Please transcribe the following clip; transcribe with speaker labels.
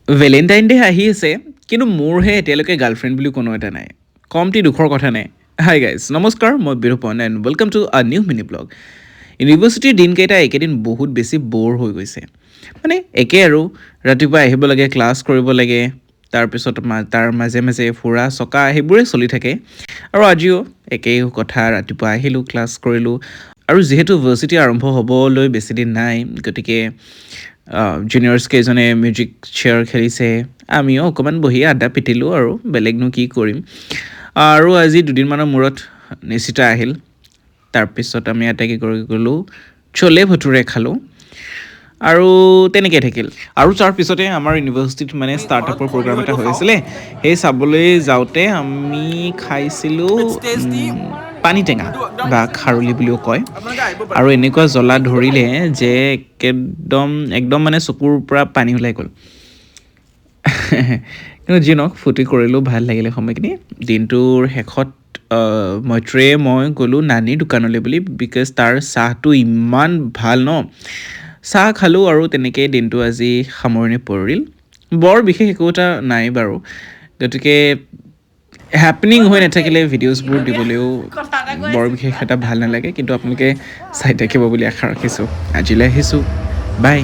Speaker 1: Valentine day আহি আছে, কিন্তু মোৰহে এতিয়ালৈকে গাৰ্লফ্ৰেণ্ড বুলি কোনো এটা নাই। কমটি দুখৰ কথা নাই। হাই গাইজ, নমস্কাৰ, মই Birupan and welcome to a new mini blog. ইউনিভাৰ্চিটিৰ দিনকেইটা এইকেইদিন বহুত বেছি ব'ৰ হৈ গৈছে। মানে একে আৰু ৰাতিপুৱা আহিব লাগে, ক্লাছ কৰিব লাগে, তাৰপিছত তাৰ মাজে মাজে ফুৰা চকা সেইবোৰে চলি থাকে। আৰু আজিও একেই কথা, ৰাতিপুৱা আহিলোঁ, ক্লাছ কৰিলোঁ। আৰু যিহেতু ভাৰ্চিটি আৰম্ভ হ'বলৈ বেছিদিন নাই, গতিকে জুনিয়ৰ্ছ কেইজনে মিউজিক চেয়াৰ খেলিছে, আমিও অকণমান বহি আড্ডা পিটিলোঁ আৰু বেলেগনো কি কৰিম। আৰু আজি দুদিনমানৰ মূৰত নিশ্চিতা আহিল। তাৰপিছত আমি আটাইকে কৰি গ'লোঁ, চলে ভটুৰে খালোঁ আৰু তেনেকৈ থাকিল। আৰু তাৰপিছতে আমাৰ ইউনিভাৰ্চিটিত মানে ষ্টাৰ্টআপৰ প্ৰগ্ৰাম এটা হৈ আছিলে, সেই চাবলৈ যাওঁতে আমি খাইছিলোঁ পানী টেঙা বা খাৰলি বুলিও কয়। আৰু এনেকুৱা জ্বলা ধৰিলে যে একদম মানে চকুৰ পৰা পানী ওলাই গ'ল। কিন্তু যি নহওক, ফূৰ্তি কৰিলোঁ, ভাল লাগিলে সময়খিনি। দিনটোৰ শেষত মই গ'লোঁ নানীৰ দোকানলৈ বুলি, বিকজ তাৰ চাহটো ইমান ভাল ন। চাহ খালোঁ আৰু তেনেকেই দিনটো আজি সামৰণি পৰিল। বৰ বিশেষ একো এটা নাই বাৰু, গতিকে হেপেনিং হৈ নাথাকিলে ভিডিঅ'ছবোৰ দিবলৈও বৰ বিশেষ এটা ভাল নালাগে। কিন্তু আপোনালোকে চাই থাকিব বুলি আশা ৰাখিছোঁ। আজিলৈ আহিছোঁ, বাই।